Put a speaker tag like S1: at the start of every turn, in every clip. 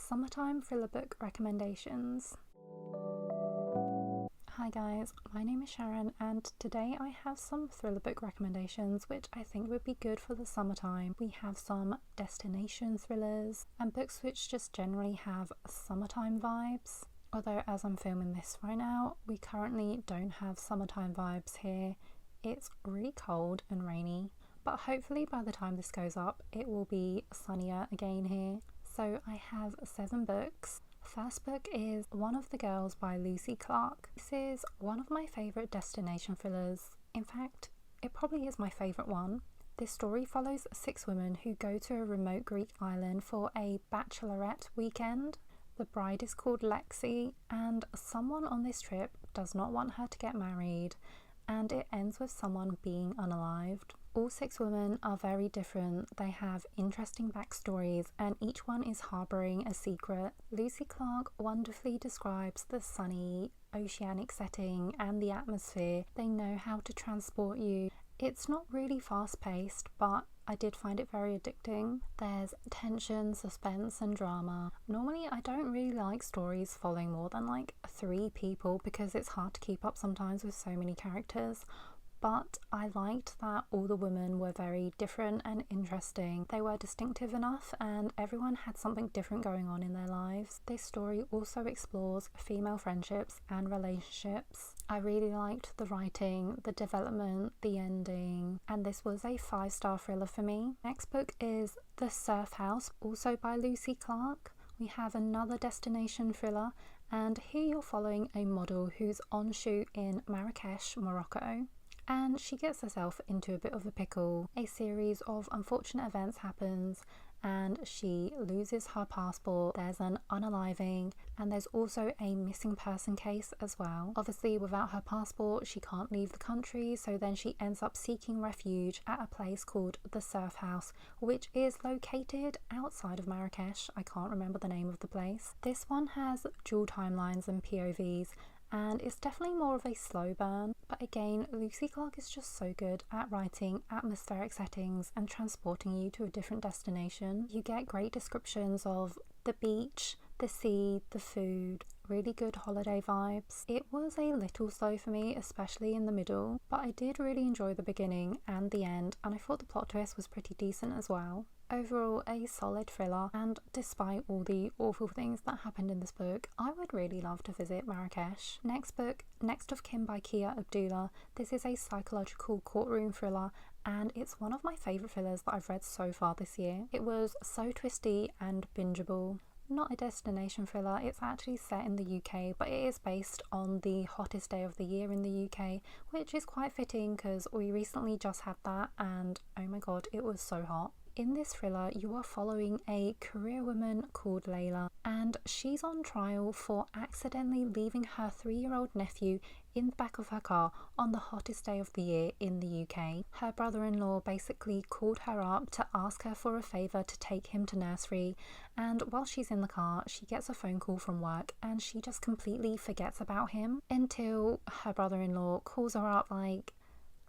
S1: Summertime thriller book recommendations. Hi guys, my name is Sharon and today I have some thriller book recommendations which I think would be good for the summertime. We have some destination thrillers and books which just generally have summertime vibes. Although as I'm filming this right now, we currently don't have summertime vibes here. It's really cold and rainy, but hopefully by the time this goes up it will be sunnier again here. So I have 7 books. First book is One of the Girls by Lucy Clarke. This is one of my favourite destination thrillers. In fact, it probably is my favourite one. This story follows 6 women who go to a remote Greek island for a bachelorette weekend. The bride is called Lexi and someone on this trip does not want her to get married, and it ends with someone being unalived. All 6 women are very different, they have interesting backstories and each one is harbouring a secret. Lucy Clarke wonderfully describes the sunny, oceanic setting and the atmosphere. They know how to transport you. It's not really fast paced, but I did find it very addicting. There's tension, suspense and drama. Normally I don't really like stories following more than like 3 people because it's hard to keep up sometimes with so many characters. But I liked that all the women were very different and interesting. They were distinctive enough and everyone had something different going on in their lives. This story also explores female friendships and relationships. I really liked the writing, the development, the ending, and this was a 5-star thriller for me. Next book is The Surf House, also by Lucy Clarke. We have another destination thriller, and here you're following a model who's on shoot in Marrakesh, Morocco. And she gets herself into a bit of a pickle. A series of unfortunate events happens and she loses her passport. There's an unaliving and there's also a missing person case as well. Obviously without her passport she can't leave the country, so then she ends up seeking refuge at a place called the Surf House, which is located outside of Marrakesh. I can't remember the name of the place. This one has dual timelines and POVs and it's definitely more of a slow burn, but again Lucy Clarke is just so good at writing atmospheric settings and transporting you to a different destination. You get great descriptions of the beach, the sea, the food, really good holiday vibes. It was a little slow for me, especially in the middle, but I did really enjoy the beginning and the end, and I thought the plot twist was pretty decent as well. Overall, a solid thriller, and despite all the awful things that happened in this book, I would really love to visit Marrakesh. Next book, Next of Kin by Abdullah. This is a psychological courtroom thriller and it's one of my favourite thrillers that I've read so far this year. It was so twisty and bingeable. Not a destination thriller, it's actually set in the UK, but it is based on the hottest day of the year in the UK, which is quite fitting because we recently just had that and oh my god, it was so hot. In this thriller, you are following a career woman called Layla, and she's on trial for accidentally leaving her 3-year-old nephew in the back of her car on the hottest day of the year in the UK. Her brother-in-law basically called her up to ask her for a favour to take him to nursery, and while she's in the car, she gets a phone call from work and she just completely forgets about him until her brother-in-law calls her up like,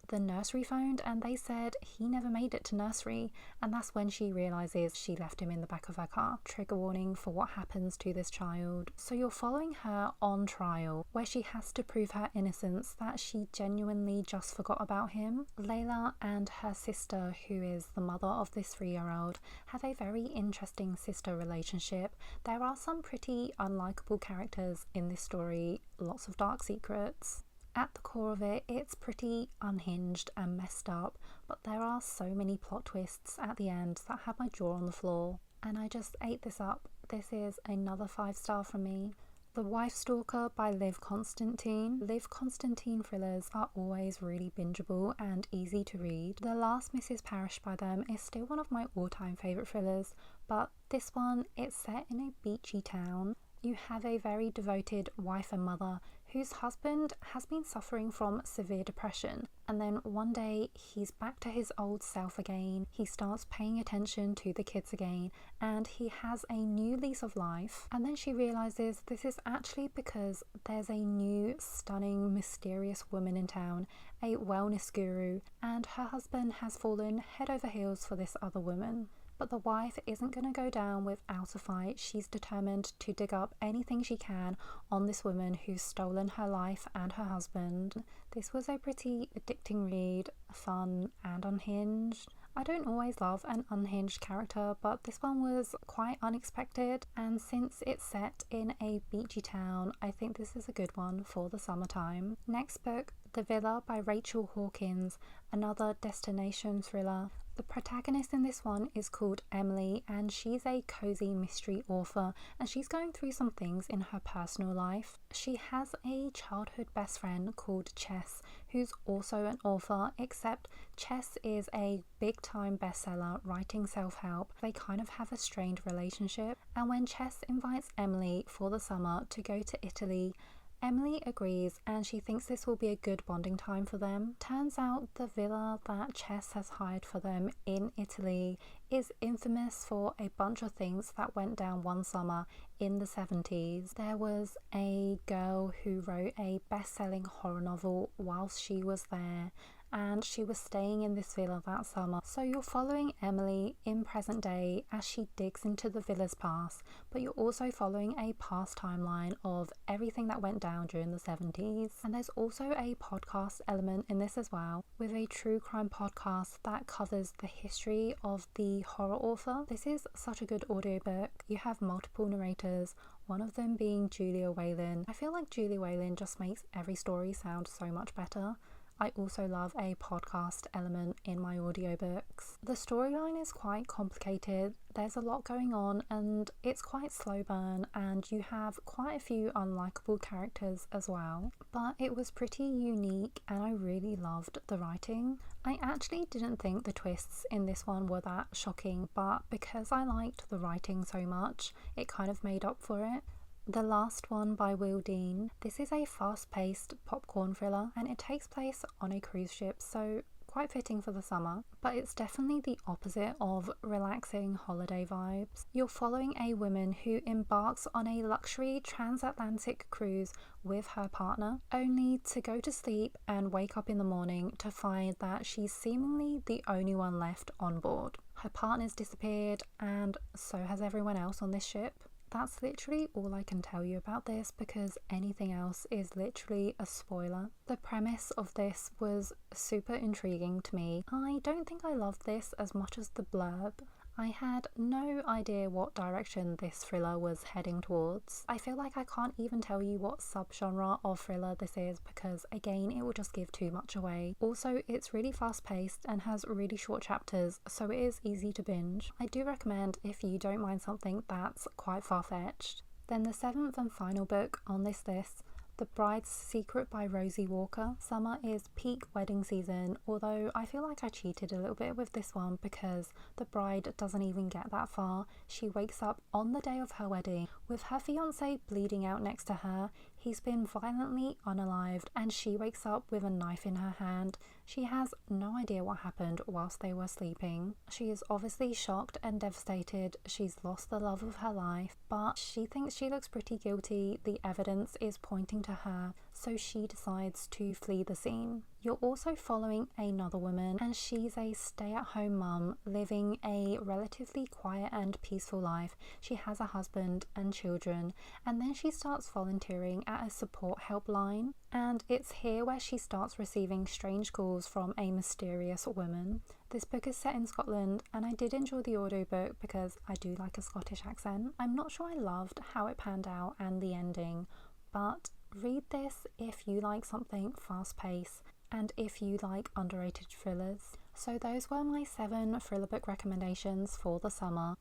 S1: the nursery phoned and they said he never made it to nursery, and that's when she realizes she left him in the back of her car. Trigger warning for what happens to this child. So you're following her on trial where she has to prove her innocence, that she genuinely just forgot about him. Layla and her sister, who is the mother of this 3-year-old, have a very interesting sister relationship. There are some pretty unlikable characters in this story, lots of dark secrets. At the core of it, it's pretty unhinged and messed up, but there are so many plot twists at the end that had my jaw on the floor, and I just ate this up. This is another 5-star from me. The Wife Stalker by Constantine. Constantine thrillers are always really bingeable and easy to read. The Last Mrs. Parrish by them is still one of my all-time favourite thrillers, but this one, it's set in a beachy town. You have a very devoted wife and mother whose husband has been suffering from severe depression, and then one day he's back to his old self again. He starts paying attention to the kids again and he has a new lease of life, and then she realizes this is actually because there's a new stunning mysterious woman in town, a wellness guru, and her husband has fallen head over heels for this other woman. But the wife isn't going to go down without a fight. She's determined to dig up anything she can on this woman who's stolen her life and her husband. This was a pretty addicting read, fun and unhinged. I don't always love an unhinged character, but this one was quite unexpected, and since it's set in a beachy town, I think this is a good one for the summertime. Next book, The Villa by Rachel Hawkins, another destination thriller. The protagonist in this one is called Emily, and she's a cozy mystery author, and she's going through some things in her personal life. She has a childhood best friend called Chess, who's also an author, except Chess is a big time bestseller writing self-help. They kind of have a strained relationship, and when Chess invites Emily for the summer to go to Italy, Emily agrees, and she thinks this will be a good bonding time for them. Turns out the villa that Chess has hired for them in Italy is infamous for a bunch of things that went down one summer in the 70s. There was a girl who wrote a best-selling horror novel whilst she was there, and she was staying in this villa that summer. So you're following Emily in present day as she digs into the villa's past, but you're also following a past timeline of everything that went down during the 70s. And there's also a podcast element in this as well, with a true crime podcast that covers the history of the horror author. This is such a good audiobook. You have multiple narrators, one of them being Julia Whalen. I feel like Julia Whalen just makes every story sound so much better. I also love a podcast element in my audiobooks. The storyline is quite complicated, there's a lot going on, and it's quite slow burn, and you have quite a few unlikable characters as well. But it was pretty unique, and I really loved the writing. I actually didn't think the twists in this one were that shocking, but because I liked the writing so much, it kind of made up for it. The Last One by Will Dean. This is a fast-paced popcorn thriller, and it takes place on a cruise ship, so quite fitting for the summer, but it's definitely the opposite of relaxing holiday vibes. You're following a woman who embarks on a luxury transatlantic cruise with her partner, only to go to sleep and wake up in the morning to find that she's seemingly the only one left on board. Her partner's disappeared, and so has everyone else on this ship. That's literally all I can tell you about this, because anything else is literally a spoiler. The premise of this was super intriguing to me. I don't think I loved this as much as the blurb. I had no idea what direction this thriller was heading towards. I feel like I can't even tell you what subgenre of thriller this is, because again, it will just give too much away. Also, it's really fast paced and has really short chapters, so it is easy to binge. I do recommend if you don't mind something that's quite far-fetched. Then the seventh and final book on this list, The Bride's Secret by Rosie Walker. Summer is peak wedding season, although I feel like I cheated a little bit with this one because the bride doesn't even get that far. She wakes up on the day of her wedding with her fiance bleeding out next to her. He's been violently unalived, and she wakes up with a knife in her hand. She has no idea what happened whilst they were sleeping. She is obviously shocked and devastated. She's lost the love of her life, but she thinks she looks pretty guilty. The evidence is pointing to her, so she decides to flee the scene. You're also following another woman, and she's a stay-at-home mum living a relatively quiet and peaceful life. She has a husband and children, and then she starts volunteering at a support helpline, and it's here where she starts receiving strange calls from a mysterious woman. This book is set in Scotland, and I did enjoy the audiobook because I do like a Scottish accent. I'm not sure I loved how it panned out and the ending, but read this if you like something fast-paced and if you like underrated thrillers. So those were my 7 thriller book recommendations for the summer.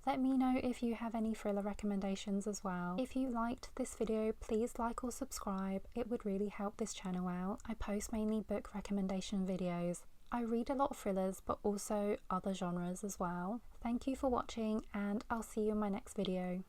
S1: Let me know if you have any thriller recommendations as well. If you liked this video, please like or subscribe. It would really help this channel out. I post mainly book recommendation videos. I read a lot of thrillers, but also other genres as well. Thank you for watching, and I'll see you in my next video.